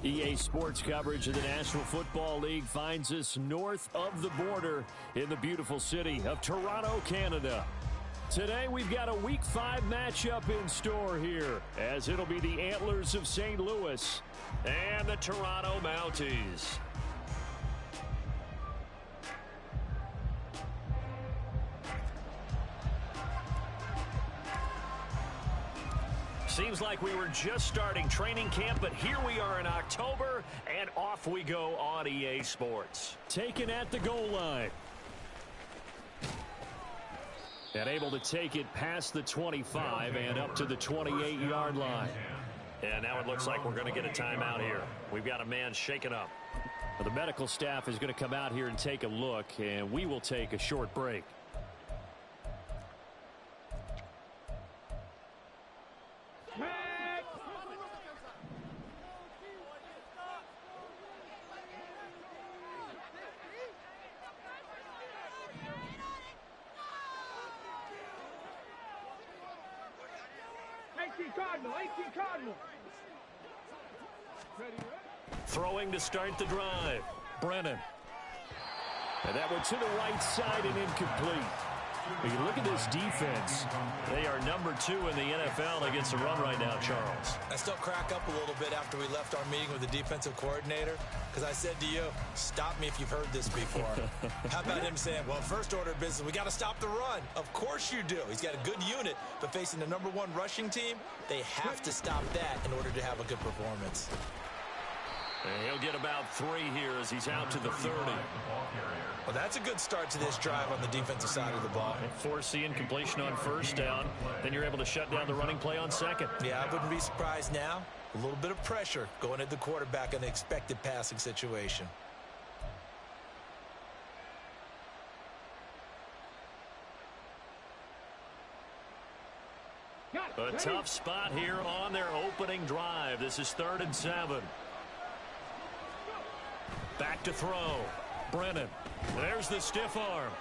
EA Sports coverage of the National Football League finds us north of the border in the beautiful city of Toronto, Canada. Today we've got a Week 5 matchup in store here, as it'll be the Antlers of St. Louis and the Toronto Mounties. Seems like we were just starting training camp, but here we are in October, and off we go on EA Sports. Taken at the goal line. And able to take it past the 25 and up to the 28-yard line. And now it looks like we're going to get a timeout here. We've got a man shaken up. Well, the medical staff is going to come out here and take a look, and we will take a short break. Throwing to start the drive. Brennan. And that one to the right side and incomplete. When you look at this defense, they are number 2 in the NFL against the run right now, Charles. I still crack up a little bit after we left our meeting with the defensive coordinator, because I said to you, stop me if you've heard this before. How about him saying, well, first order of business, we got to stop the run. Of course you do. He's got a good unit, but facing the number 1 rushing team, they have to stop that in order to have a good performance. And he'll get about 3 here as he's out to the 30. Well, that's a good start to this drive on the defensive side of the ball. Force the incompletion on first down. Then you're able to shut down the running play on second. Yeah, I wouldn't be surprised now. A little bit of pressure going at the quarterback in an expected passing situation. A tough spot here on their opening drive. This is 3rd and 7. Back to throw. Brennan. There's the stiff arm.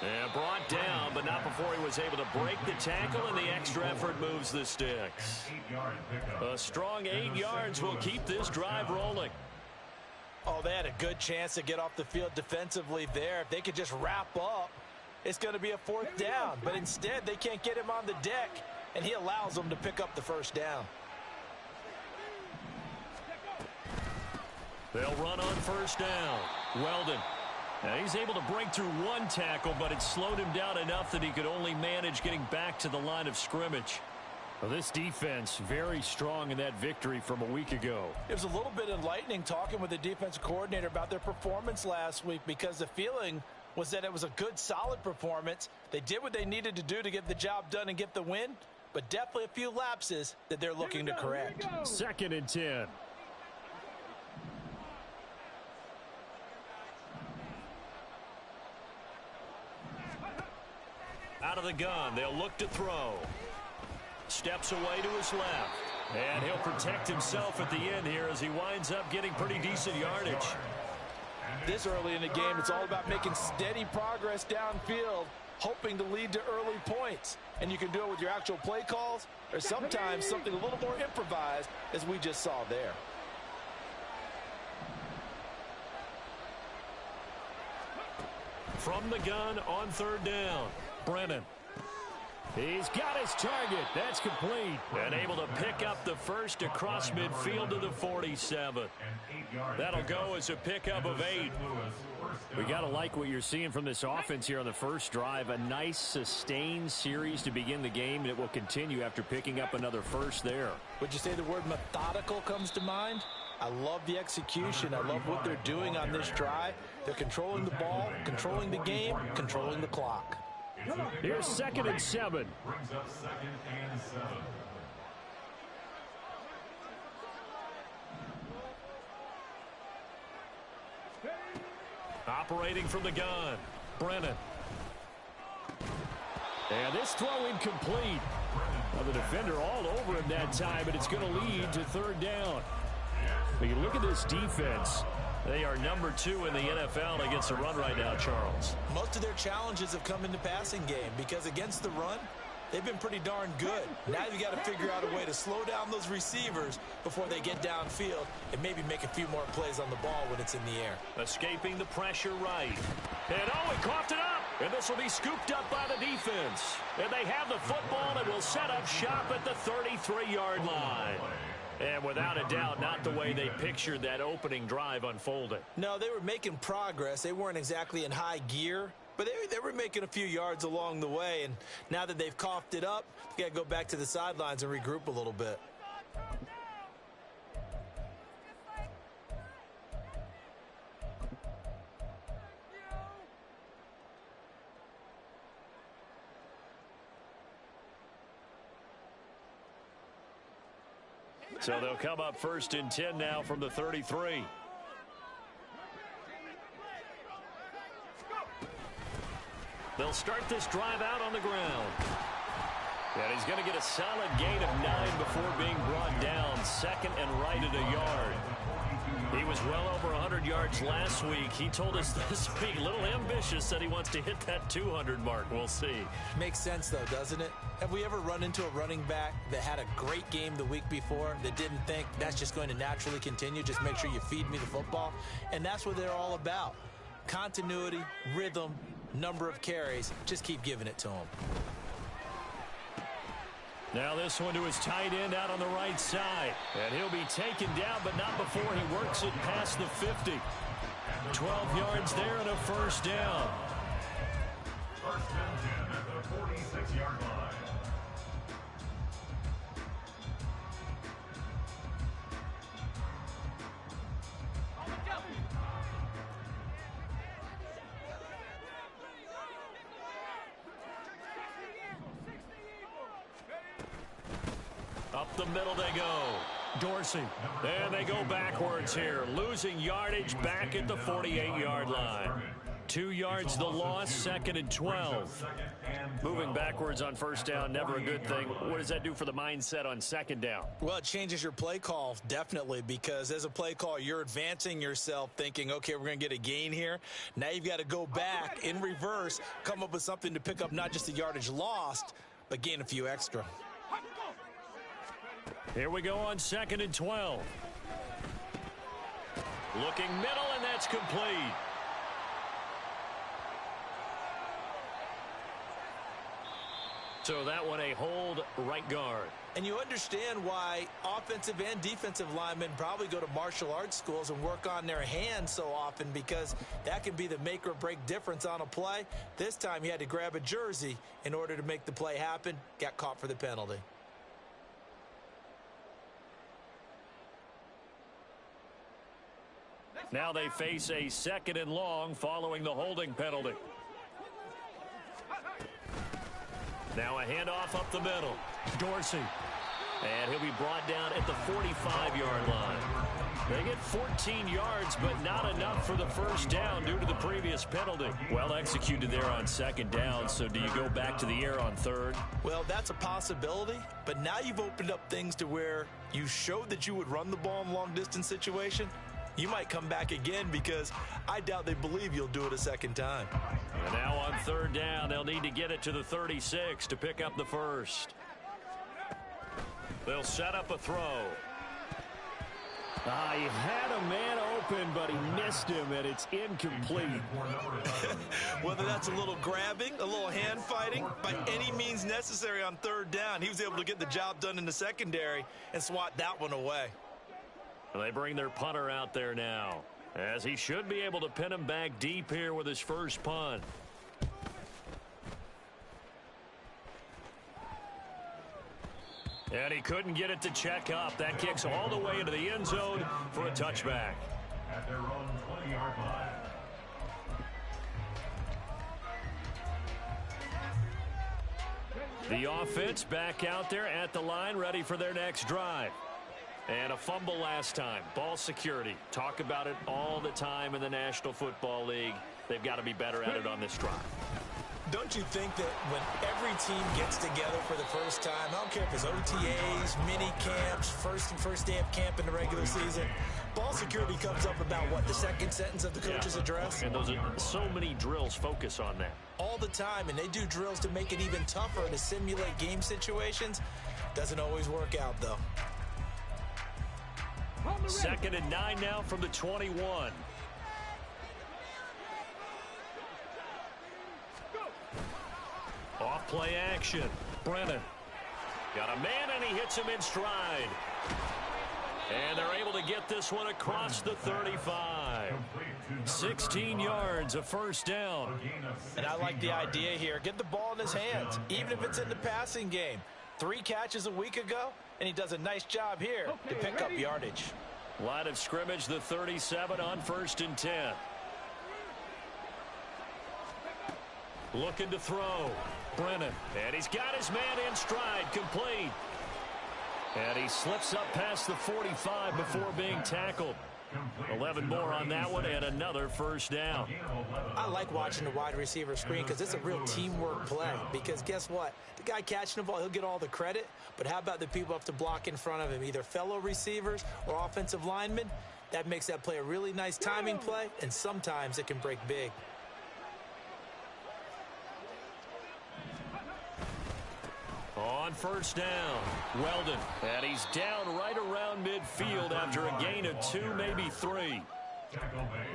And brought down, but not before he was able to break the tackle, and the extra effort moves the sticks. A strong 8 yards will keep this drive rolling. Oh, they had a good chance to get off the field defensively there. If they could just wrap up, it's going to be a 4th down. But instead, they can't get him on the deck, and he allows them to pick up the first down. They'll run on first down. Weldon. Now he's able to break through 1 tackle, but it slowed him down enough that he could only manage getting back to the line of scrimmage. Well, this defense very strong in that victory from a week ago. It was a little bit enlightening talking with the defensive coordinator about their performance last week, because the feeling was that it was a good, solid performance. They did what they needed to do to get the job done and get the win, but definitely a few lapses that they're looking to correct. 2nd and 10. Out of the gun, they'll look to throw. Steps away to his left. And he'll protect himself at the end here as he winds up getting pretty decent yardage. This early in the game, it's all about making steady progress downfield, hoping to lead to early points. And you can do it with your actual play calls, or sometimes something a little more improvised, as we just saw there. From the gun on 3rd down. Brennan. He's got his target. That's complete. And able to pick up the first across midfield to the 47. That'll go as a pickup of 8. We got to like what you're seeing from this offense here on the first drive. A nice sustained series to begin the game, and it will continue after picking up another first there. Would you say the word methodical comes to mind? I love the execution. I love what they're doing on this drive. They're controlling the ball, controlling the game, controlling the clock. Here's 2nd and 7. Brings up 2nd and 7. Operating from the gun. Brennan. And this throw incomplete. Well, the defender all over him that time, but it's going to lead to 3rd down. When you look at this defense, they are number 2 in the NFL against the run right now, Charles. Most of their challenges have come in the passing game, because against the run, they've been pretty darn good. Now you got to figure out a way to slow down those receivers before they get downfield and maybe make a few more plays on the ball when it's in the air. Escaping the pressure right. And he coughed it up. And this will be scooped up by the defense. And they have the football and will set up shop at the 33-yard line. And without a doubt, not the way they pictured that opening drive unfolding. No, they were making progress. They weren't exactly in high gear, but they were making a few yards along the way. And now that they've coughed it up, they got to go back to the sidelines and regroup a little bit. So they'll come up 1st and 10 now from the 33. They'll start this drive out on the ground. And he's going to get a solid gain of 9 before being brought down. Second and right at a yard. He was well over 100 yards last week. He told us this week, a little ambitious, said he wants to hit that 200 mark. We'll see. Makes sense, though, doesn't it? Have we ever run into a running back that had a great game the week before that didn't think that's just going to naturally continue? Just make sure you feed me the football. And that's what they're all about. Continuity, rhythm, number of carries. Just keep giving it to them. Now this one to his tight end out on the right side. And he'll be taken down, but not before he works it past the 50. 12 yards there and a first down. First and 10 at the 46-yard line. Up the middle they go. Dorsey. And they go backwards here. Losing yardage back at the 48-yard line. 2 yards the loss, 2nd and 12. Moving backwards on first down, never a good thing. What does that do for the mindset on 2nd down? Well, it changes your play call, definitely, because as a play call, you're advancing yourself thinking, okay, we're going to get a gain here. Now you've got to go back in reverse, come up with something to pick up not just the yardage lost, but gain a few extra. Here we go on 2nd and 12. Looking middle, and that's complete. So that one a hold right guard. And you understand why offensive and defensive linemen probably go to martial arts schools and work on their hands so often, because that can be the make or break difference on a play. This time he had to grab a jersey in order to make the play happen. Got caught for the penalty. Now they face a 2nd and long following the holding penalty. Now a handoff up the middle. Dorsey. And he'll be brought down at the 45-yard line. They get 14 yards, but not enough for the first down due to the previous penalty. Well executed there on 2nd down, so do you go back to the air on 3rd? Well, that's a possibility, but now you've opened up things to where you showed that you would run the ball in long-distance situation. You might come back again, because I doubt they believe you'll do it a 2nd time. And now on 3rd down, they'll need to get it to the 36 to pick up the first. They'll set up a throw. He had a man open, but he missed him, and it's incomplete. Whether that's a little grabbing, a little hand fighting, by any means necessary on 3rd down, he was able to get the job done in the secondary and swat that one away. They bring their punter out there now, as he should be able to pin him back deep here with his first punt. And he couldn't get it to check up. That kicks all the way into the end zone for a touchback. At their own 20-yard line. The offense back out there at the line, ready for their next drive. And a fumble last time. Ball security. Talk about it all the time in the National Football League. They've got to be better at it on this drive. Don't you think that when every team gets together for the first time, I don't care if it's OTAs, mini camps, first day of camp in the regular season, ball security comes up about, what, the second sentence of the coach's address? And those are so many drills focus on that. All the time, and they do drills to make it even tougher to simulate game situations. Doesn't always work out, though. 2nd and 9 now from the 21. Off play action. Brennan. Got a man, and he hits him in stride. And they're able to get this one across the 35. 16 yards, a first down. And I like the idea here. Get the ball in his hands, even if it's in the passing game. 3 catches a week ago, and he does a nice job here to pick up yardage. Line of scrimmage, the 37 on 1st and 10. Looking to throw. Brennan. And he's got his man in stride, complete. And he slips up past the 45 before being tackled. 11 more on that one, and another first down. I like watching the wide receiver screen because it's a real teamwork play. Because guess what? The guy catching the ball, he'll get all the credit. But how about the people up to block in front of him, either fellow receivers or offensive linemen? That makes that play a really nice timing play, and sometimes it can break big. On first down, Weldon. And he's down right around midfield after a gain of 2, maybe 3.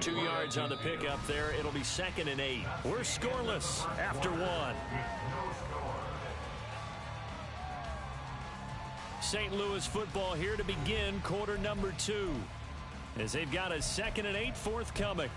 2 yards on the pickup there. It'll be 2nd and 8. We're scoreless after 1. St. Louis football here to begin quarter number 2. As they've got a 2nd and 8 forthcoming.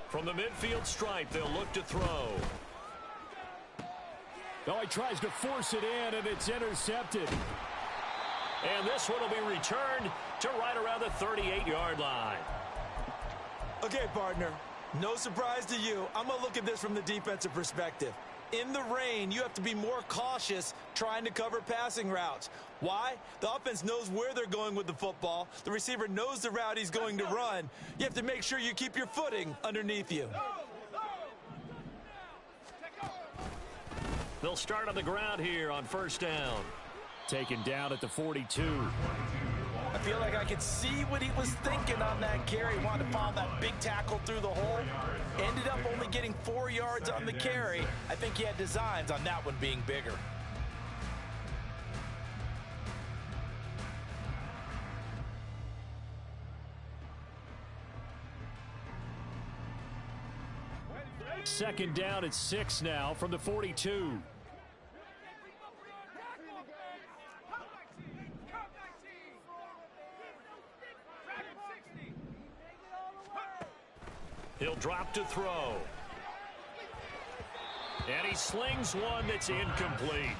From the midfield stripe, they'll look to throw. Oh, he tries to force it in, and it's intercepted. And this one will be returned to right around the 38-yard line. Okay, partner, no surprise to you. I'm going to look at this from the defensive perspective. In the rain, you have to be more cautious trying to cover passing routes. Why? The offense knows where they're going with the football. The receiver knows the route he's going to run. You have to make sure you keep your footing underneath you. They'll start on the ground here on first down. Taken down at the 42. I feel like I could see what he was thinking on that carry. He wanted to follow that big tackle through the hole. Ended up only getting 4 yards on the carry. I think he had designs on that one being bigger. Second down at 6 now from the 42. He'll drop to throw. And he slings one that's incomplete.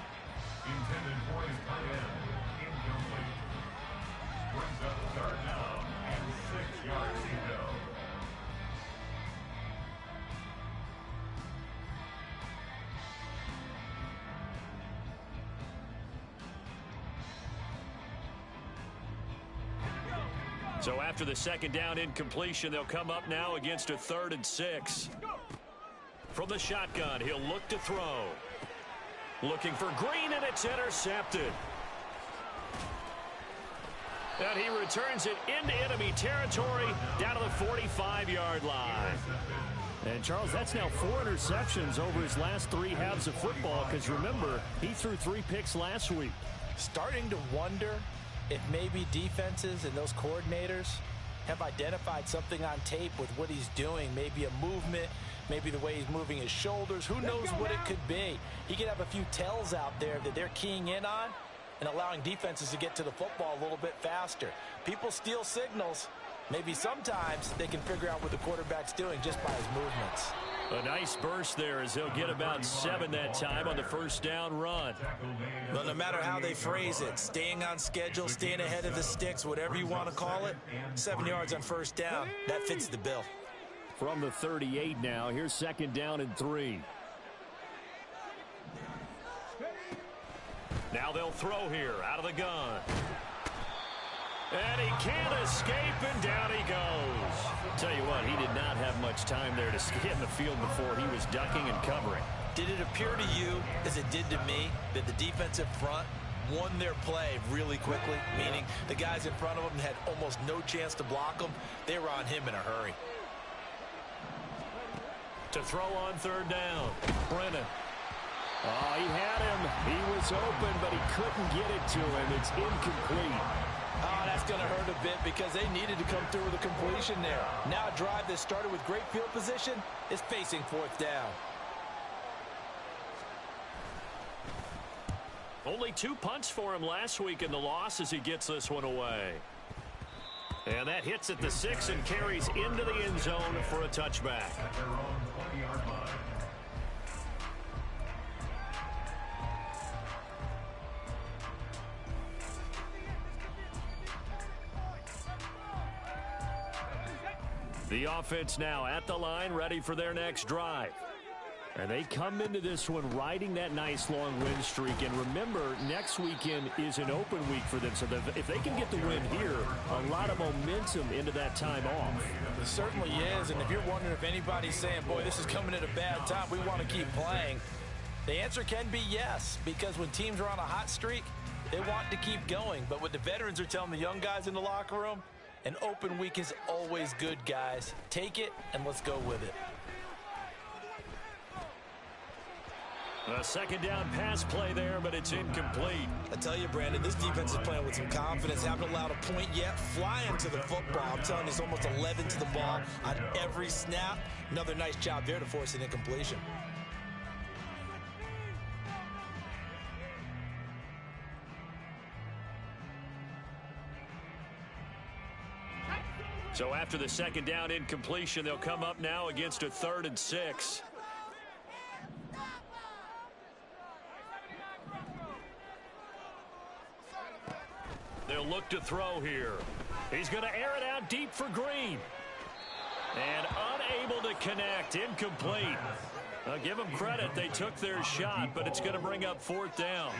Intended for his tight end. Incomplete. Brings up 3rd down and 6 yards to go. So after the second down incompletion, they'll come up now against a 3rd and 6. From the shotgun, he'll look to throw. Looking for Green, and it's intercepted. And he returns it into enemy territory down to the 45-yard line. And, Charles, that's now 4 interceptions over his last 3 halves of football because, remember, he threw 3 picks last week. Starting to wonder if maybe defenses and those coordinators have identified something on tape with what he's doing, maybe a movement, maybe the way he's moving his shoulders. Who knows what it could be? He could have a few tells out there that they're keying in on and allowing defenses to get to the football a little bit faster. People steal signals. Maybe sometimes they can figure out what the quarterback's doing just by his movements. A nice burst there as he'll get about 7 that time on the first down run. Well, no matter how they phrase it, staying on schedule, staying ahead of the sticks, whatever you want to call it, 7 yards on first down, that fits the bill. from the 38 now. Here's second down and 3. Now they'll throw here out of the gun. And he can't escape, and down he goes. Tell you what, he did not have much time there to get in the field before he was ducking and covering. Did it appear to you, as it did to me, that the defensive front won their play really quickly? Meaning the guys in front of them had almost no chance to block them. They were on him in a hurry. To throw on third down, Brennan. Oh, he had him. He was open, but he couldn't get it to him. It's incomplete. Oh, that's going to hurt a bit because they needed to come through with a completion there. Now a drive that started with great field position is facing fourth down. Only 2 punts for him last week in the loss as he gets this one away. And that hits at the 6 and carries into the end zone for a touchback. At their own 20-yard line. The offense now at the line, ready for their next drive. And they come into this one riding that nice long win streak. And remember, next weekend is an open week for them. So if they can get the win here, a lot of momentum into that time off. It certainly is. And if you're wondering if anybody's saying, boy, this is coming at a bad time, we want to keep playing, the answer can be yes. Because when teams are on a hot streak, they want to keep going. But what the veterans are telling the young guys in the locker room, an open week is always good, guys. Take it, and let's go with it. A second down pass play there, but it's incomplete. I tell you, Brandon, this defense is playing with some confidence. Haven't allowed a point yet. Flying to the football. I'm telling you, it's almost 11 to the ball on every snap. Another nice job there to force an incompletion. So after the second down incompletion, they'll come up now against a 3rd and 6. They'll look to throw here. He's going to air it out deep for Green. And unable to connect. Incomplete. I'll give them credit. They took their shot, but it's going to bring up 4th down.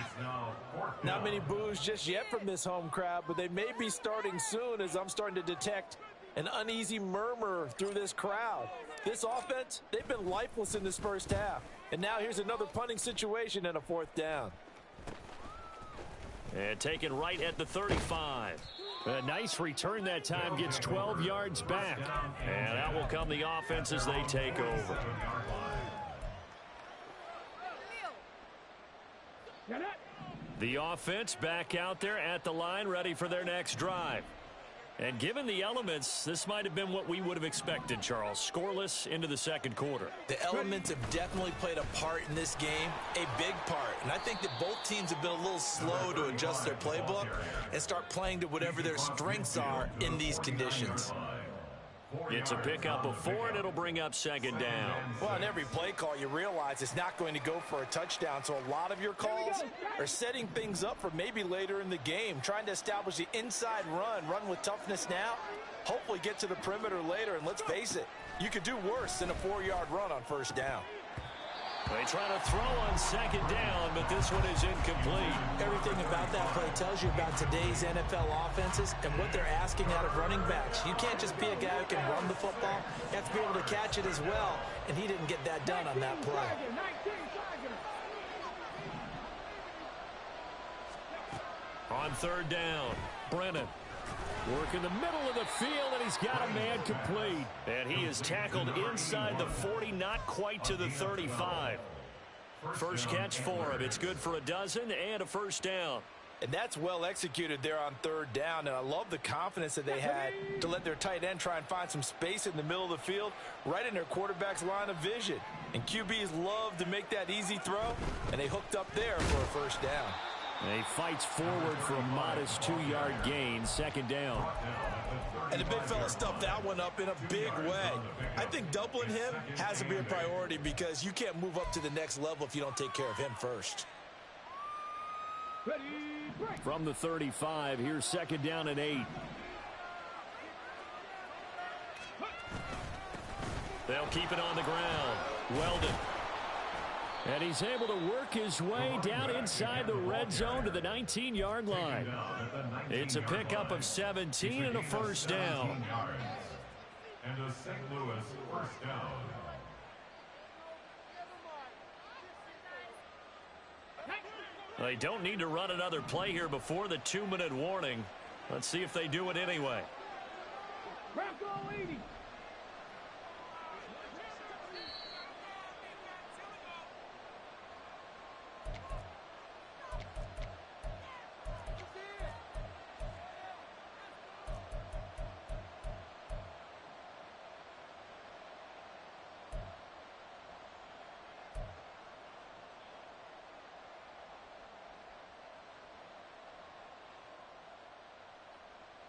Not many boos just yet from this home crowd, but they may be starting soon as I'm starting to detect an uneasy murmur through this crowd. This offense, they've been lifeless in this first half. And now here's another punting situation and a 4th down. And taken right at the 35. A nice return that time, gets 12 yards back. And out will come the offense as they take over. The offense back out there at the line, ready for their next drive. And given the elements, this might have been what we would have expected, Charles. Scoreless into the second quarter. The elements have definitely played a part in this game, a big part. And I think that both teams have been a little slow to adjust their playbook and start playing to whatever their strengths are in these conditions. It's a pickup of 4, and it'll bring up second down. Well, on every play call, you realize it's not going to go for a touchdown. So a lot of your calls are setting things up for maybe later in the game, trying to establish the inside run with toughness now, hopefully get to the perimeter later. And let's face it, you could do worse than a 4-yard run on first down. They try to throw on second down, but this one is incomplete. Everything about that play tells you about today's NFL offenses and what they're asking out of running backs. You can't just be a guy who can run the football. You have to be able to catch it as well, and he didn't get that done on that play. On third down, Brennan. Work in the middle of the field, and he's got a man complete. And he is tackled inside the 40, not quite to the 35. First catch for him. It's good for a dozen and a first down. And that's well executed there on third down. And I love the confidence that they had to let their tight end try and find some space in the middle of the field, right in their quarterback's line of vision. And QBs love to make that easy throw, and they hooked up there for a first down. And he fights forward for a modest 2-yard gain, second down. And the big fella stuffed that one up in a big way. I think doubling him has to be a priority because you can't move up to the next level if you don't take care of him first. From the 35, here's second down and 8. They'll keep it on the ground. Weldon. And he's able to work his way down inside the red zone to the 19-yard line. It's a pickup of 17 and a first down. And a St. Louis first down. They don't need to run another play here before the 2-minute warning. Let's see if they do it anyway.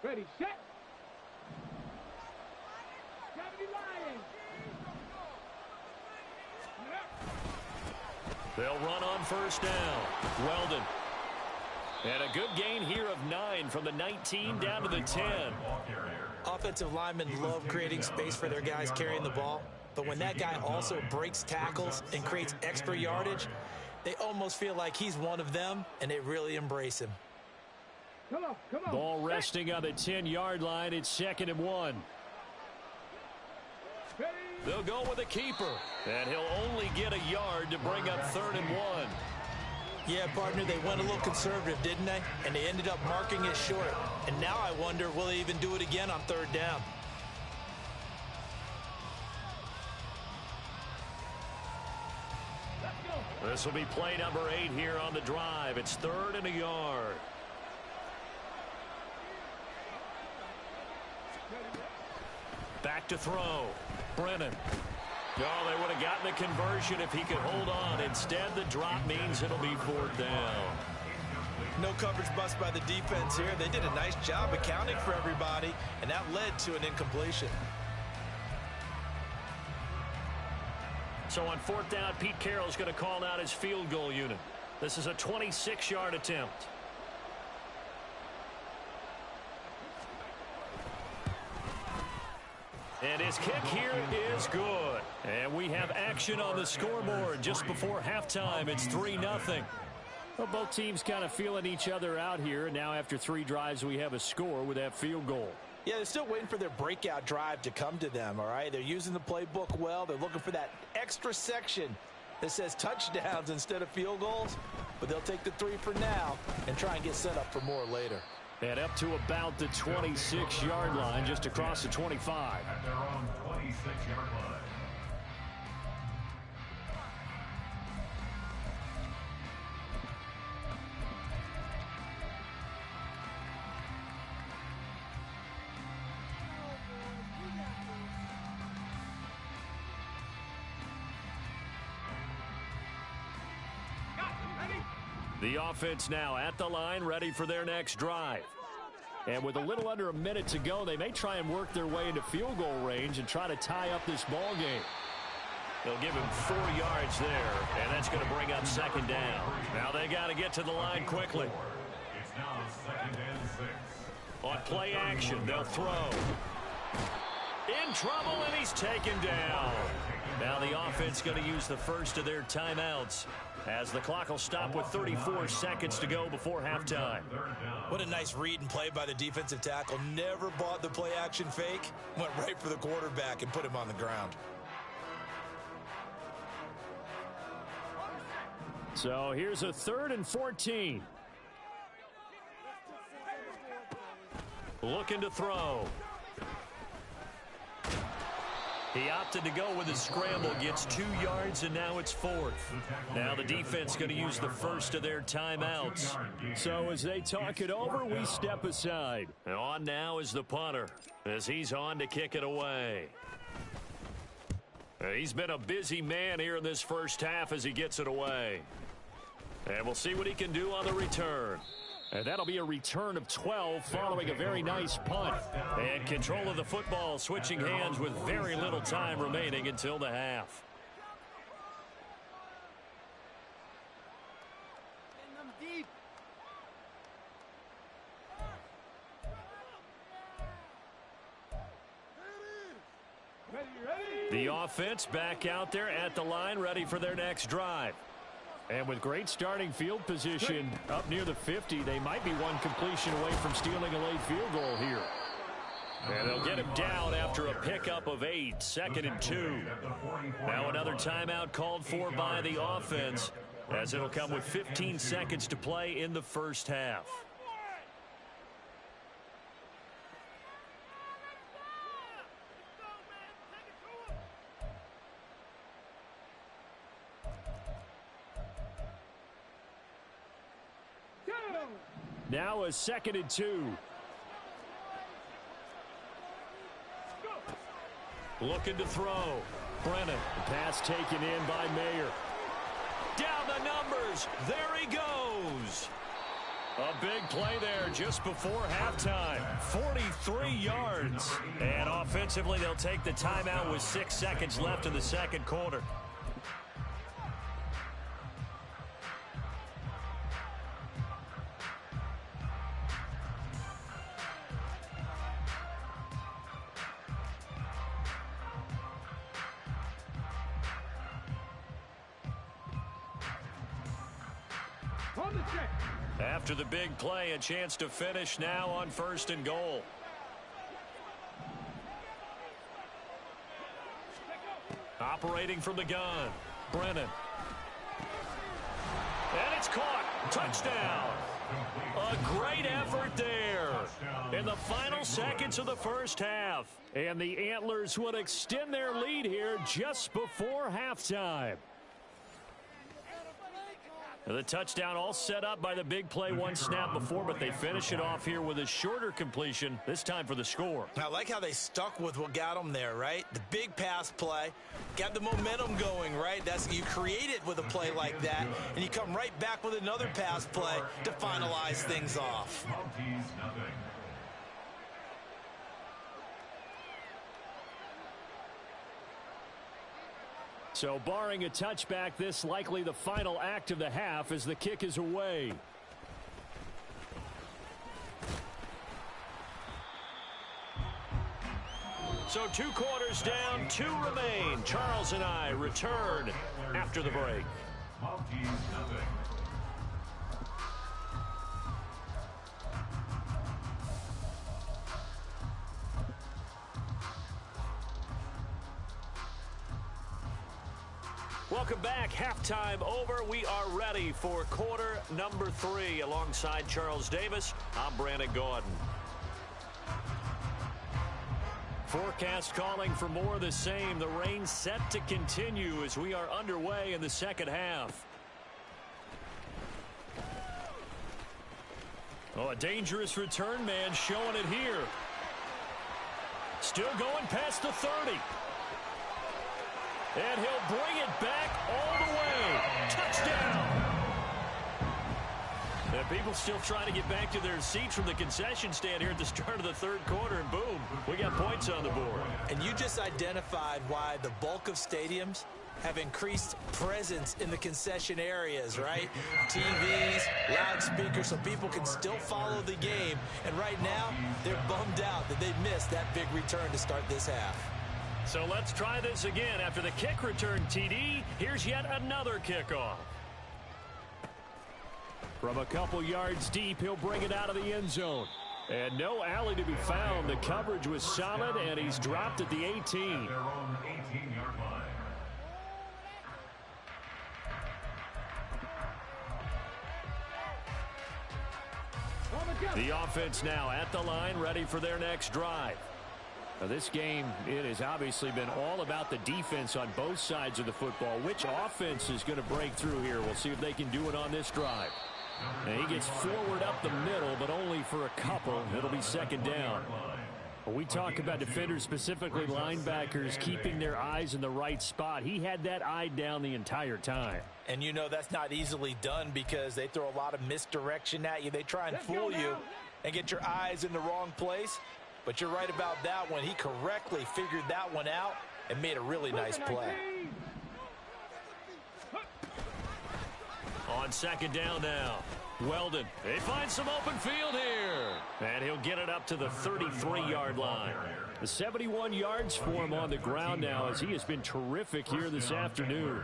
Ready, set. Gravity Lions. They'll run on first down. Weldon. And a good gain here of 9 from the 19 down to the 10. Offensive linemen love creating space for their guys carrying the ball, but when that guy also breaks tackles and creates extra yardage, they almost feel like he's one of them, and they really embrace him. Come on, come on. Ball resting on the 10-yard line. It's 2nd and 1. They'll go with a keeper, and he'll only get a yard to bring up 3rd and 1. Yeah, partner, they went a little conservative, didn't they? And they ended up marking it short. And now I wonder, will they even do it again on 3rd down? This will be play number 8 here on the drive. It's 3rd and a yard. Back to throw. Brennan. Oh, they would have gotten the conversion if he could hold on. Instead, the drop means it'll be 4th down. No coverage bust by the defense here. They did a nice job accounting for everybody, and that led to an incompletion. So on 4th down, Pete Carroll's going to call out his field goal unit. This is a 26-yard attempt. And his kick here is good. And we have action on the scoreboard just before halftime. It's 3-0. Well, both teams kind of feeling each other out here. Now after 3 drives, we have a score with that field goal. Yeah, they're still waiting for their breakout drive to come to them, all right? They're using the playbook well. They're looking for that extra section that says touchdowns instead of field goals. But they'll take the 3 for now and try and get set up for more later. And up to about the 26-yard line, just across the 25. At their own 26-yard line. The offense now at the line, ready for their next drive. And with a little under a minute to go, they may try and work their way into field goal range and try to tie up this ball game. They'll give him 4 yards there, and that's going to bring up 2nd down. Now they got to get to the line quickly. It's now 2nd and 6. On play action, they'll throw. In trouble, and he's taken down. Now the offense going to use the first of their timeouts, as the clock will stop with 34 seconds to go before halftime. What a nice read and play by the defensive tackle. Never bought the play action fake. Went right for the quarterback and put him on the ground. So here's a 3rd and 14. Looking to throw. He opted to go with his scramble, gets 2 yards, and now it's 4th. Now the defense going to use the first of their timeouts. So as they talk it over, we step aside. And on now is the punter, as he's on to kick it away. He's been a busy man here in this first half as he gets it away. And we'll see what he can do on the return. And that'll be a return of 12 following a very nice punt. And control of the football switching hands with very little time remaining until the half. The offense back out there at the line, ready for their next drive. And with great starting field position up near the 50, they might be one completion away from stealing a late field goal here. And they'll get him down after a pickup of 8, 2nd and 2. Now another timeout called for by the offense, as it'll come with 15 seconds to play in the first half. Now a 2nd and 2. Looking to throw. Brennan. Pass taken in by Mayer. Down the numbers. There he goes. A big play there just before halftime. 43 yards. And offensively, they'll take the timeout with 6 seconds left in the second quarter. After the big play, a chance to finish now on 1st and goal. Operating from the gun, Brennan. And it's caught. Touchdown. A great effort there in the final seconds of the first half. And the Antlers would extend their lead here just before halftime. The touchdown all set up by the big play one snap before, but they finish it off here with a shorter completion, this time for the score. I like how they stuck with what got them there, right? The big pass play, got the momentum going, right? You create it with a play like that, and you come right back with another pass play to finalize things off. So barring a touchback, this likely the final act of the half as the kick is away. So 2 quarters down, 2 remain. Charles and I return after the break. Welcome back. Halftime over. We are ready for quarter number 3. Alongside Charles Davis, I'm Brandon Gordon. Forecast calling for more of the same. The rain set to continue as we are underway in the second half. Oh, a dangerous return man showing it here. Still going past the 30. And he'll bring it back all the way. Touchdown. And people still trying to get back to their seats from the concession stand here at the start of the third quarter, and boom, we got points on the board. And you just identified why the bulk of stadiums have increased presence in the concession areas, right? TVs, loudspeakers, so people can still follow the game. And right now, they're bummed out that they missed that big return to start this half. So let's try this again. After the kick return, TD, here's yet another kickoff. From a couple yards deep, he'll bring it out of the end zone. And no alley to be found. The coverage was solid, and he's dropped at the 18. Their own 18-yard line. The offense now at the line, ready for their next drive. Now this game, it has obviously been all about the defense on both sides of the football. Which offense is going to break through here? We'll see if they can do it on this drive. And he gets forward up the middle, but only for a couple. It'll be second down. When we talk about defenders, specifically linebackers, keeping their eyes in the right spot, he had that eye down the entire time. And you know that's not easily done because they throw a lot of misdirection at you. They try and fool you and get your eyes in the wrong place. But you're right about that one. He correctly figured that one out and made a really nice play. On second down now, Weldon. They find some open field here. And he'll get it up to the 33-yard line. The 71 yards for him on the ground now as he has been terrific here this afternoon.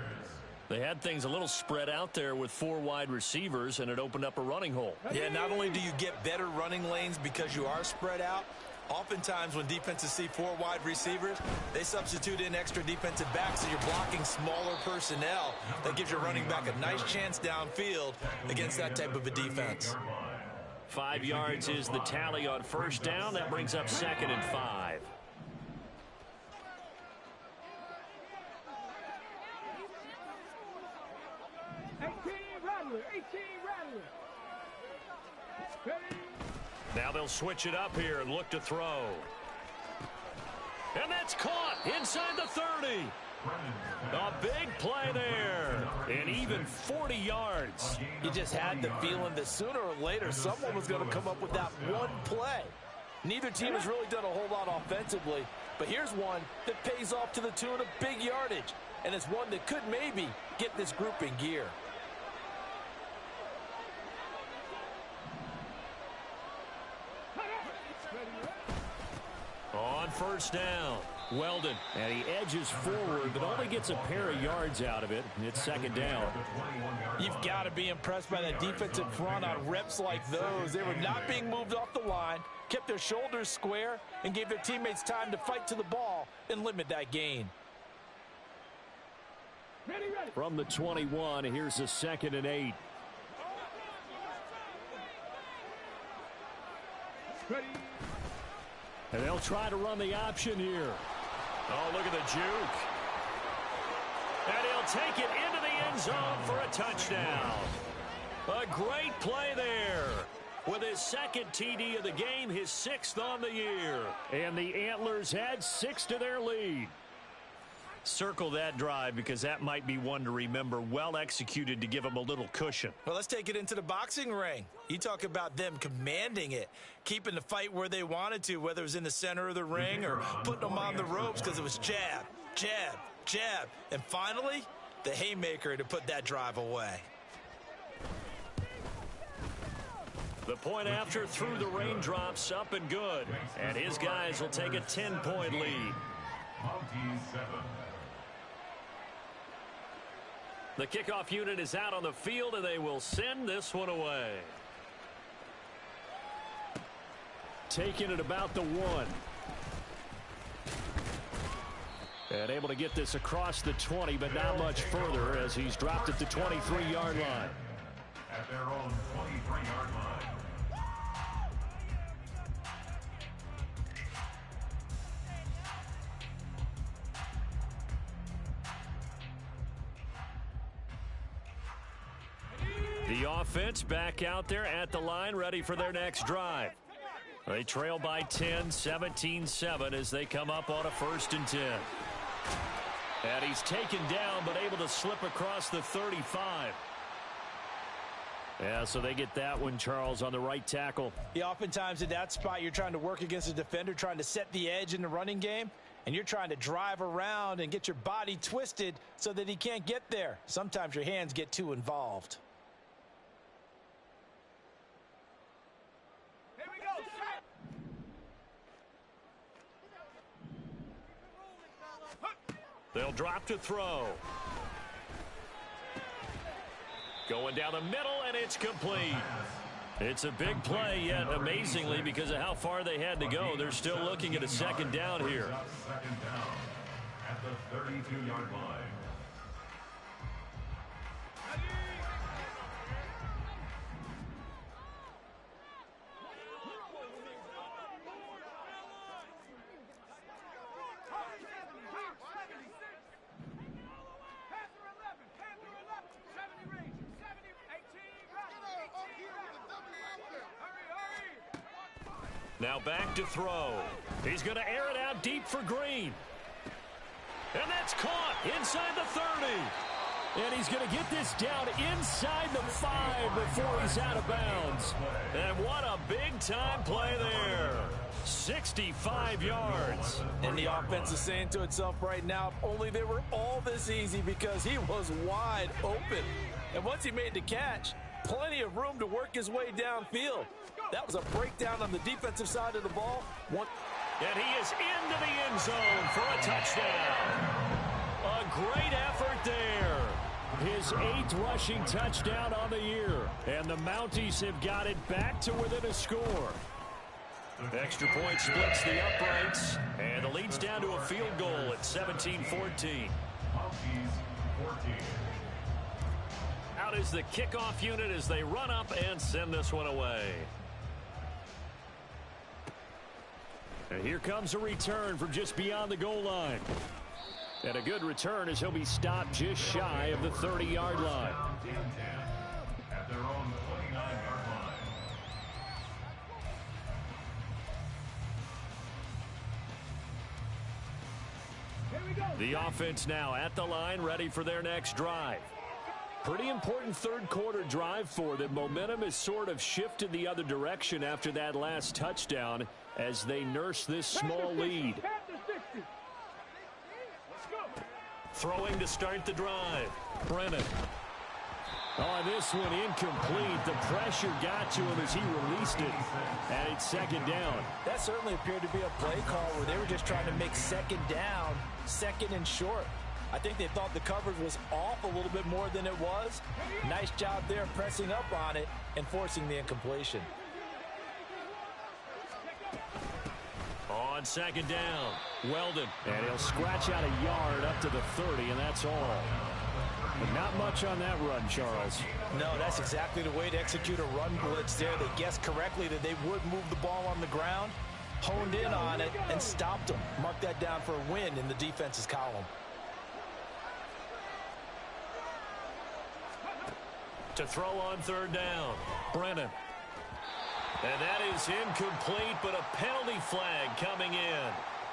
They had things a little spread out there with 4 wide receivers, and it opened up a running hole. Yeah, not only do you get better running lanes because you are spread out, oftentimes when defenses see 4 wide receivers, they substitute in extra defensive backs, so you're blocking smaller personnel. That gives your running back a nice chance downfield against that type of a defense. 5 yards is the tally on first down. That brings up 2nd and 5. Now they'll switch it up here and look to throw. And that's caught inside the 30. A big play there. And even 40 yards. You just had the feeling that sooner or later someone was going to come up with that one play. Neither team has really done a whole lot offensively, but here's one that pays off to the tune of big yardage. And it's one that could maybe get this group in gear. On first down, Weldon, and he edges forward, but only gets a pair of yards out of it. It's 2nd down. You've got to be impressed by that defensive front on reps like those. They were not being moved off the line, kept their shoulders square, and gave their teammates time to fight to the ball and limit that gain. From the 21, here's a 2nd and 8. And they'll try to run the option here. Oh, look at the juke. And he'll take it into the end zone for a touchdown. A great play there. With his 2nd TD of the game, his 6th on the year. And the Antlers add 6 to their lead. Circle that drive because that might be one to remember. Well executed to give them a little cushion. Well, let's take it into the boxing ring. You talk about them commanding it, keeping the fight where they wanted to, whether it was in the center of the ring or putting them on the ropes because it was jab, jab, jab. And finally, the haymaker to put that drive away. The point after through the raindrops, up and good. And his guys will take a 10-point lead. 27. The kickoff unit is out on the field, and they will send this one away. Taking it about the 1. And able to get this across the 20, but not much further as he's dropped at the 23-yard line. At their own 23-yard line. The offense back out there at the line, ready for their next drive. They trail by 10, 17-7 as they come up on a 1st and 10. And he's taken down, but able to slip across the 35. Yeah, so they get that one, Charles, on the right tackle. Yeah, oftentimes in that spot, you're trying to work against a defender, trying to set the edge in the running game, and you're trying to drive around and get your body twisted so that he can't get there. Sometimes your hands get too involved. They'll drop to throw. Going down the middle, and it's complete. It's a big play, yet amazingly, because of how far they had to go, they're still looking at a 2nd down here. 2nd down at the 32-yard line. Now back to throw. He's going to air it out deep for Green. And that's caught inside the 30. And he's going to get this down inside the 5 before he's out of bounds. And what a big-time play there. 65 yards. And the offense is saying to itself right now, if only they were all this easy, because he was wide open. And once he made the catch, plenty of room to work his way downfield. That was a breakdown on the defensive side of the ball. And he is into the end zone for a touchdown. A great effort there. His 8th rushing touchdown on the year. And the Mounties have got it back to within a score. Extra point splits the uprights. And the lead's down to a field goal at 17-14. Mounties 14. Out is the kickoff unit as they run up and send this one away. And here comes a return from just beyond the goal line. And a good return as he'll be stopped just shy of the 30-yard line. At their own 29-yard line. Here we go. The offense now at the line, ready for their next drive. Pretty important third-quarter drive for them. Momentum has sort of shifted the other direction after that last touchdown as they nurse this small lead. Throwing to start the drive. Brennan. Oh, this one incomplete. The pressure got to him as he released it. And it's second down. That certainly appeared to be a play call where they were just trying to make second down, second and short. I think they thought the coverage was off a little bit more than it was. Nice job there pressing up on it and forcing the incompletion. On second down, Weldon. And he'll scratch out a yard up to the 30, and that's all. But not much on that run, Charles. No, that's exactly the way to execute a run blitz there. They guessed correctly that they would move the ball on the ground, honed in on it, and stopped them. Mark that down for a win in the defense's column. To throw on third down, Brennan. And that is incomplete, but a penalty flag coming in.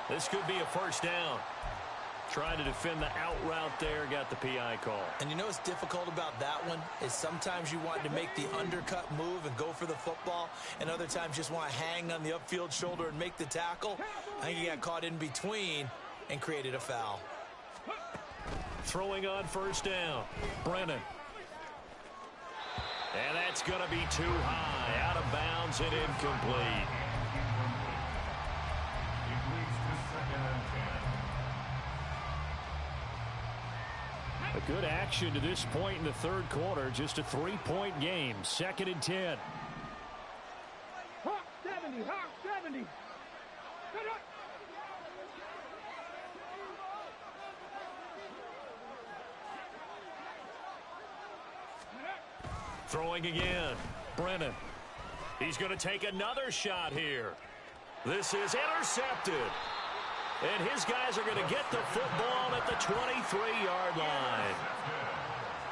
This could be a first down. Trying to defend the out route there, got the PI call. And you know what's difficult about that one is sometimes you want to make the undercut move and go for the football, and other times just want to hang on the upfield shoulder and make the tackle. I think he got caught in between and created a foul. Throwing on first down, Brennan. And that's going to be too high, out of bounds and incomplete. A good action to this point in the third quarter. Just a 3-point game. 2nd and 10. Hawk 70, Hawk 70. Cut up. Throwing again. Brennan. He's going to take another shot here. This is intercepted. And his guys are going to get the football at the 23-yard line.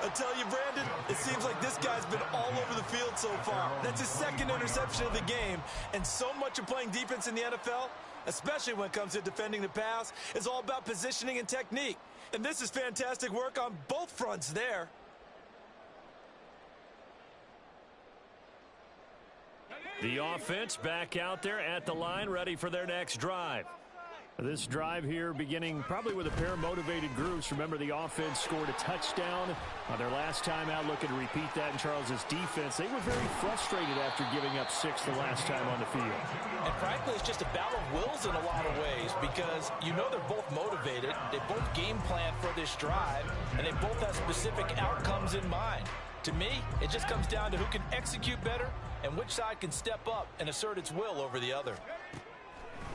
I tell you, Brandon, it seems like this guy's been all over the field so far. That's his 2nd interception of the game. And so much of playing defense in the NFL, especially when it comes to defending the pass, is all about positioning and technique. And this is fantastic work on both fronts there. The offense back out there at the line, ready for their next drive. This drive here beginning probably with a pair of motivated groups. Remember, the offense scored a touchdown on their last time out, looking to repeat that in Charles's defense. They were very frustrated after giving up 6 the last time on the field. And frankly, it's just a battle of wills in a lot of ways because you know they're both motivated. They both game plan for this drive, and they both have specific outcomes in mind. To me, it just comes down to who can execute better and which side can step up and assert its will over the other.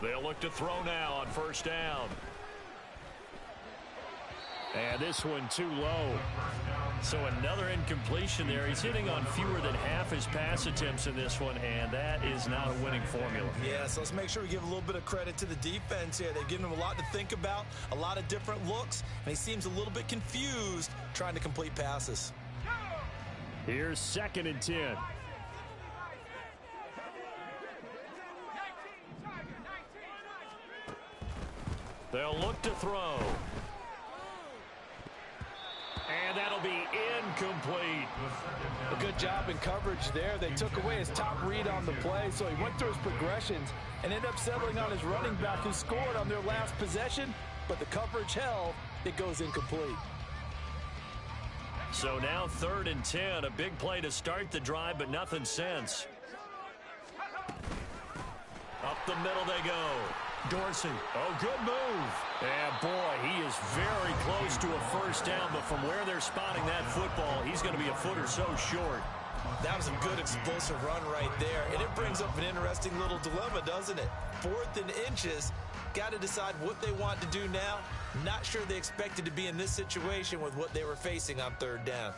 They'll look to throw now on first down. And this one too low. So another incompletion there. He's hitting on fewer than half his pass attempts in this one, and that is not a winning formula. Yeah, so let's make sure we give a little bit of credit to the defense here. They've given him a lot to think about, a lot of different looks, and he seems a little bit confused trying to complete passes. Here's 2nd and 10. They'll look to throw. And that'll be incomplete. A good job in coverage there. They took away his top read on the play, so he went through his progressions and ended up settling on his running back who scored on their last possession, but the coverage held. It goes incomplete. So now 3rd and 10, a big play to start the drive, but nothing since. the middle they go. Dorsey. Oh, good move. And, boy, he is very close to a first down, but from where they're spotting that football, he's going to be a foot or so short. That was a good explosive run right there, and it brings up an interesting little dilemma, doesn't it? 4th and inches, got to decide what they want to do now. Not sure they expected to be in this situation with what they were facing on 3rd down.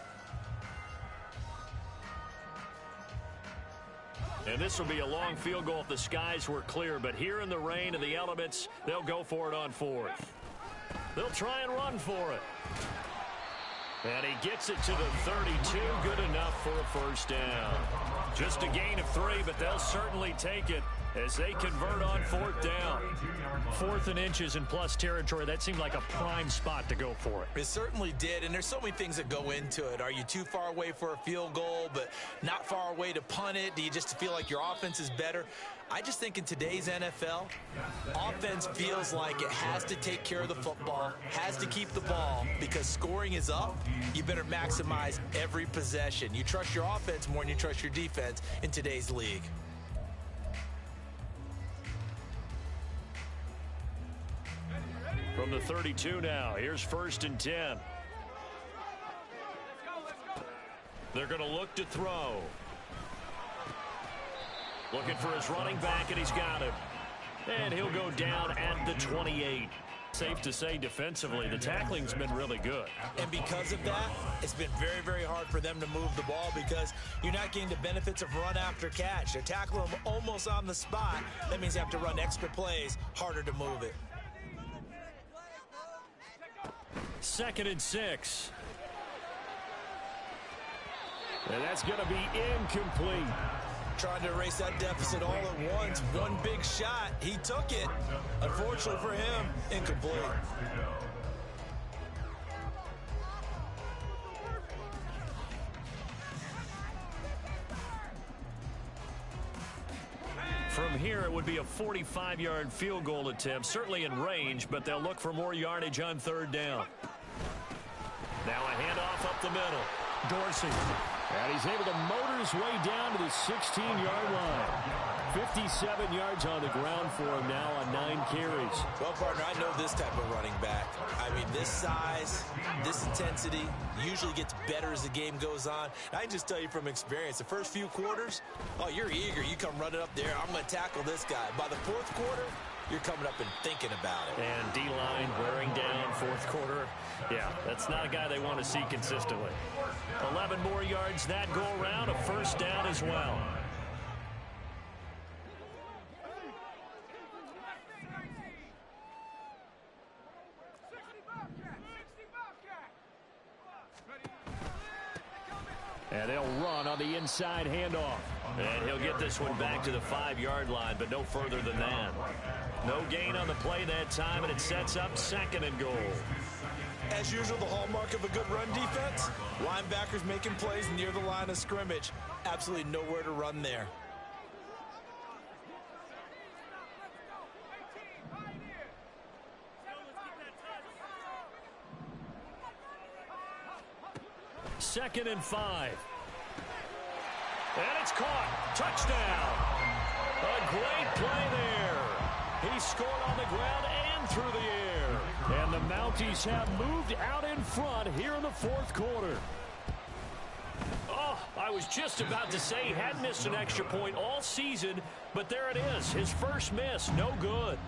And this will be a long field goal if the skies were clear, but here in the rain and the elements, they'll go for it on 4th. They'll try and run for it. And he gets it to the 32, good enough for a first down. Just a gain of 3, but they'll certainly take it as they convert on 4th down. 4th and inches in plus territory, that seemed like a prime spot to go for it. It certainly did, and there's so many things that go into it. Are you too far away for a field goal, but not far away to punt it? Do you just feel like your offense is better? I just think in today's NFL, offense feels like it has to take care of the football, has to keep the ball, because scoring is up. You better maximize every possession. You trust your offense more than you trust your defense in today's league. From the 32 now, here's 1st and 10. They're going to look to throw. Looking for his running back, and he's got him. And he'll go down at the 28. Safe to say defensively, the tackling's been really good. And because of that, it's been very, very hard for them to move the ball because you're not getting the benefits of run after catch. They're tackling them almost on the spot. That means they have to run extra plays, harder to move it. 2nd and 6. And that's going to be incomplete. Trying to erase that deficit all at once. One big shot. He took it. Unfortunately for him, incomplete. From here, it would be a 45-yard field goal attempt, certainly in range, but they'll look for more yardage on 3rd down. Now a handoff up the middle. Dorsey. And he's able to motor his way down to the 16-yard line. 57 yards on the ground for him now on 9 carries. Well, partner, I know this type of running back. I mean, this size, this intensity usually gets better as the game goes on. I can just tell you from experience, the first few quarters, oh, you're eager. You come running up there. I'm going to tackle this guy. By the 4th quarter, you're coming up and thinking about it. And D-line wearing down 4th quarter. Yeah, that's not a guy they want to see consistently. 11 more yards that go around, a first down as well. And they'll run on the inside handoff. And he'll get this one back to the 5-yard line, but no further than that. No gain on the play that time, and it sets up 2nd and goal. As usual, the hallmark of a good run defense, linebackers making plays near the line of scrimmage. Absolutely nowhere to run there. Second and 5. And it's caught. Touchdown. A great play there. He scored on the ground and through the air. And the Mounties have moved out in front here in the 4th quarter. Oh, I was just about to say he had missed an extra point all season, but there it is. His first miss, no good.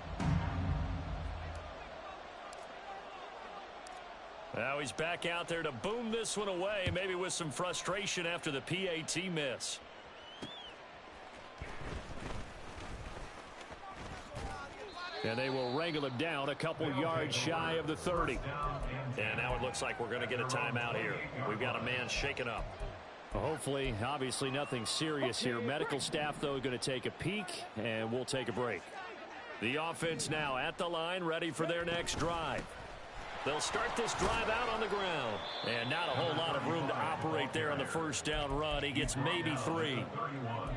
Now he's back out there to boom this one away, maybe with some frustration after the PAT miss. And they will wrangle him down a couple yards shy of the 30. And now it looks like we're going to get a timeout here. We've got a man shaken up. Hopefully, obviously nothing serious here. Medical staff, though, going to take a peek, and we'll take a break. The offense now at the line, ready for their next drive. They'll start this drive out on the ground. And not a whole lot of room to operate there on the first down run. He gets maybe 3.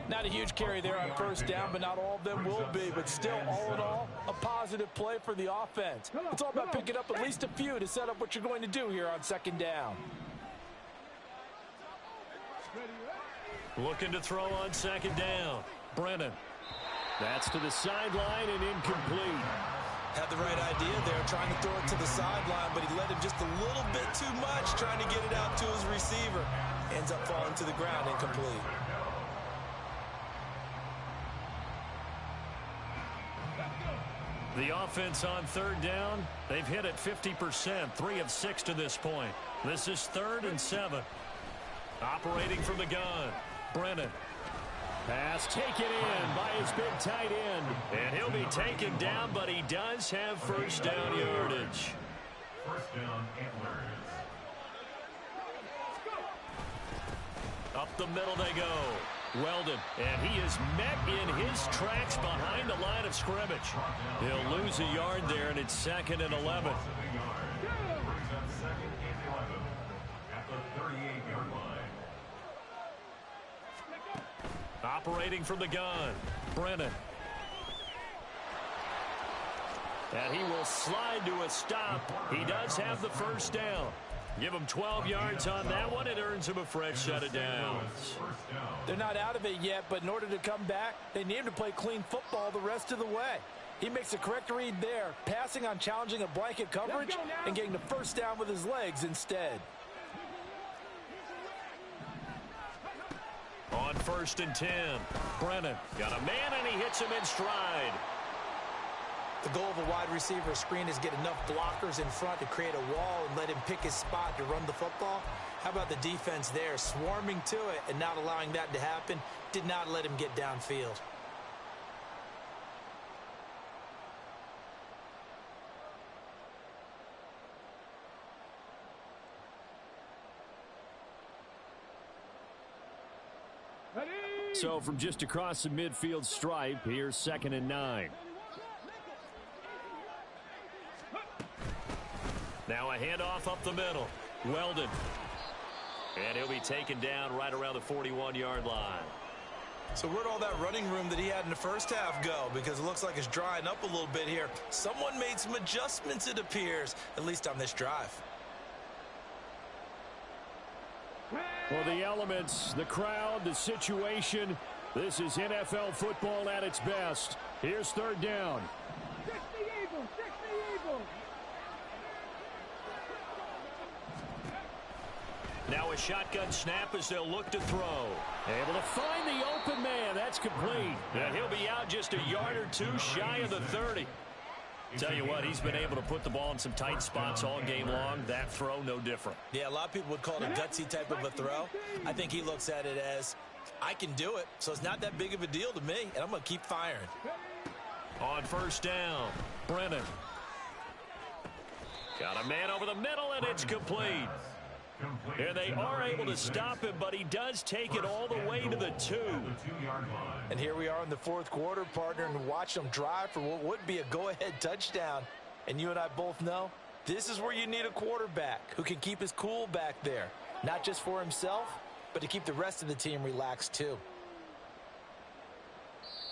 Not a huge carry there on first down, but not all of them will be. But still, all in all, a positive play for the offense. It's all about picking up at least a few to set up what you're going to do here on 2nd down. Looking to throw on 2nd down. Brennan. That's to the sideline and incomplete. Had the right idea there, trying to throw it to the sideline, but he led him just a little bit too much, trying to get it out to his receiver. Ends up falling to the ground, incomplete. The offense on third down, they've hit it 50%, 3 of 6 to this point. This is 3rd and 7. Operating from the gun, Brennan. Pass taken in by his big tight end. And he'll be taken down, but he does have first down yardage. First down, Antlers. Up the middle they go. Weldon, and he is met in his tracks behind the line of scrimmage. He'll lose a yard there, and it's 2nd and 11. Brings up 2nd and 11 at the 38-yard line. Operating from the gun, Brennan. And he will slide to a stop. He does have the first down. Give him 12 yards on that one. It earns him a fresh set of downs. They're not out of it yet, but in order to come back, they need him to play clean football the rest of the way. He makes a correct read there, passing on challenging a blanket coverage and getting the first down with his legs instead. On 1st and 10, Brennan got a man, and he hits him in stride. The goal of a wide receiver screen is get enough blockers in front to create a wall and let him pick his spot to run the football. How about the defense there, swarming to it and not allowing that to happen? Did not let him get downfield. So from just across the midfield stripe, here's 2nd and 9. Now a handoff up the middle. Weldon. And he'll be taken down right around the 41-yard line. So where'd all that running room that he had in the first half go? Because it looks like it's drying up a little bit here. Someone made some adjustments, it appears, at least on this drive. Well, the elements, the crowd, the situation, this is NFL football at its best. Here's 3rd down. 60 Eagles, 60 Eagles. Now a shotgun snap as they'll look to throw. Able to find the open man. That's complete. And he'll be out just a yard or two shy of the 30. Tell you what, he's been able to put the ball in some tight spots all game long. That throw, no different. Yeah, a lot of people would call it a gutsy type of a throw. I think he looks at it as, I can do it, so it's not that big of a deal to me, and I'm going to keep firing. On 1st down, Brennan. Got a man over the middle, and it's complete. And they are able to stop him, but he does take it all the way to the 2. And here we are in the 4th quarter, partner, and watch them drive for what would be a go-ahead touchdown. And you and I both know this is where you need a quarterback who can keep his cool back there, not just for himself, but to keep the rest of the team relaxed too.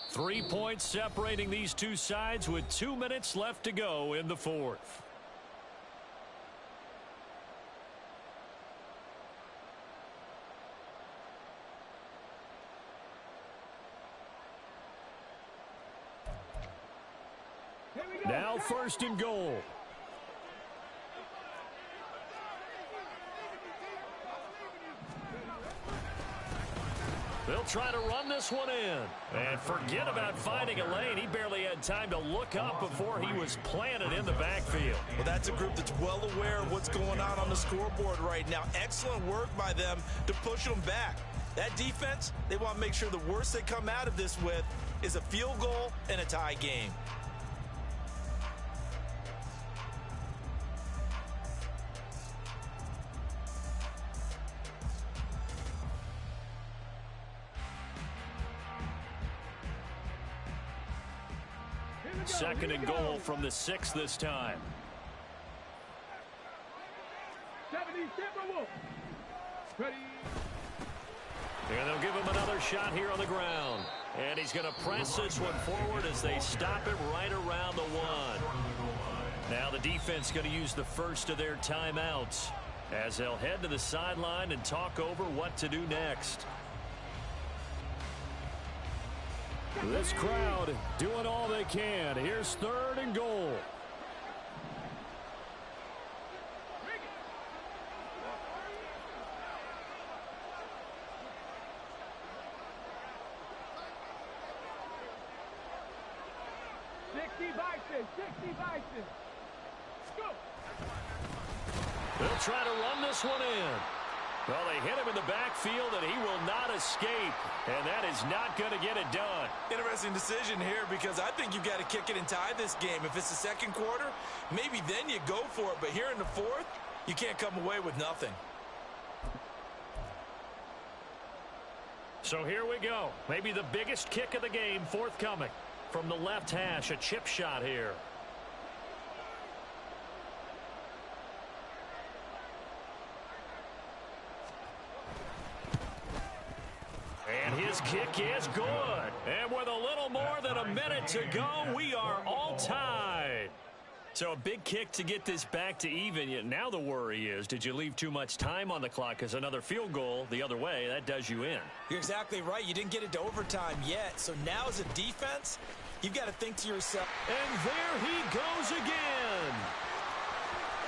3 points separating these two sides with 2 minutes left to go in the 4th. Now 1st and goal. They'll try to run this one in. And forget about finding a lane. He barely had time to look up before he was planted in the backfield. Well, that's a group that's well aware of what's going on the scoreboard right now. Excellent work by them to push them back. That defense, they want to make sure the worst they come out of this with is a field goal and a tie game. Second and goal from the 6 this time. 70, ready. And they'll give him another shot here on the ground. And he's going to press this one forward as they stop him right around the 1. Now the defense going to use the first of their timeouts as they'll head to the sideline and talk over what to do next. This crowd doing all they can. Here's 3rd and goal. They'll try to run this one in. Well, they hit him in the backfield, and he will not escape. And that is not going to get it done. Interesting decision here because I think you've got to kick it and tie this game. If it's the second quarter, maybe then you go for it. But here in the fourth, you can't come away with nothing. So here we go. Maybe the biggest kick of the game forthcoming. From the left hash, a chip shot here. And his kick is good. And with a little more than a minute to go, we are all tied. So a big kick to get this back to even. Yet now the worry is, did you leave too much time on the clock? Because another field goal the other way, that does you in. You're exactly right. You didn't get it to overtime yet. So now as a defense, you've got to think to yourself. And there he goes again.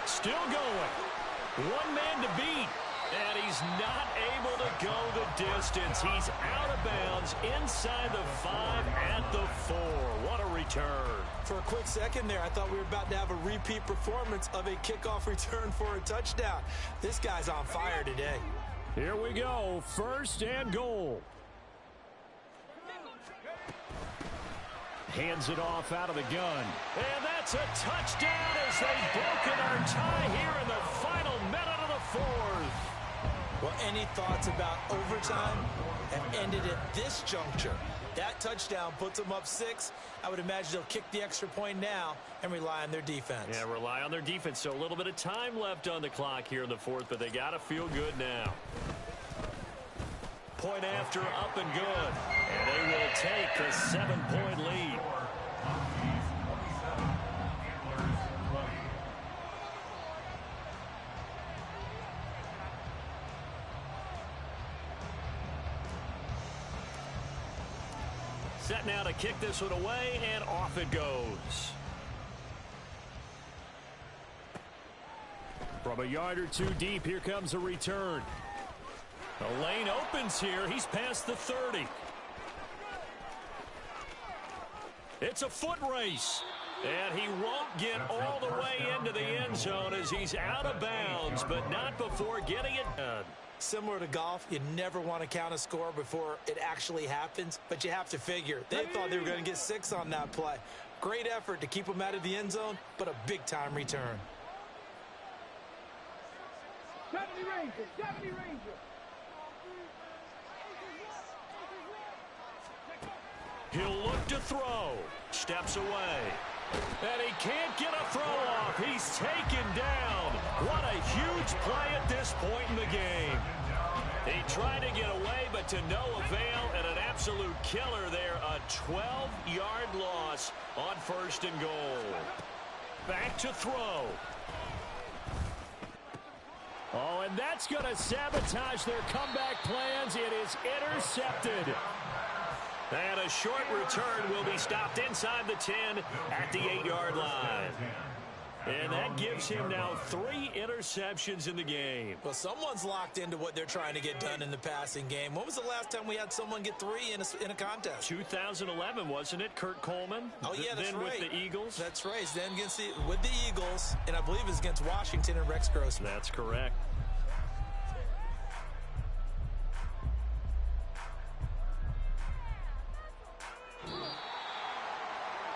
Still going. One man to beat. And he's not able to go the distance. He's out of bounds inside the 5 at the 4. What a return. For a quick second there, I thought we were about to have a repeat performance of a kickoff return for a touchdown. This guy's on fire today. Here we go. 1st and goal. Hands it off out of the gun. And that's a touchdown as they've broken our tie here in the final minute of the 4th. Well, any thoughts about overtime have ended at this juncture. That touchdown puts them up 6. I would imagine they'll kick the extra point now and rely on their defense. Yeah, rely on their defense. So a little bit of time left on the clock here in the 4th, but they got to feel good now. Point after, up and good. And they will take a 7-point lead. Set now to kick this one away, and off it goes. From a yard or 2 deep, here comes a return. The lane opens here. He's past the 30. It's a foot race. And he won't get all the way into the end zone as he's out of bounds, but not before getting it done. Similar to golf, you never want to count a score before it actually happens, but you have to figure. They thought they were going to get 6 on that play. Great effort to keep them out of the end zone, but a big-time return. 70 Rangers, 70 Rangers. He'll look to throw. Steps away. And he can't get a throw off. He's taken down. What a huge play at this point in the game. He tried to get away, but to no avail, and an absolute killer there. A 12-yard loss on 1st and goal. Back to throw. Oh, and that's going to sabotage their comeback plans. It is intercepted. And a short return will be stopped inside the 10 at the 8-yard line. And that gives him now 3 interceptions in the game. Well, someone's locked into what they're trying to get done in the passing game. When was the last time we had someone get 3 in a contest? 2011, wasn't it? Kurt Coleman? Oh, yeah, that's then right. With the Eagles? That's right. Then with the Eagles, and I believe it's against Washington and Rex Grossman. That's correct.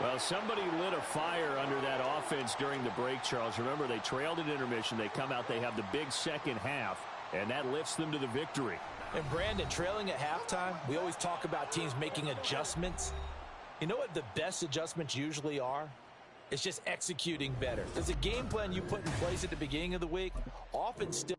Well, somebody lit a fire under that offense during the break, Charles. Remember, they trailed at intermission. They come out, they have the big second half, and that lifts them to the victory. And, Brandon, trailing at halftime, we always talk about teams making adjustments. You know what the best adjustments usually are? It's just executing better. Because the game plan you put in place at the beginning of the week often still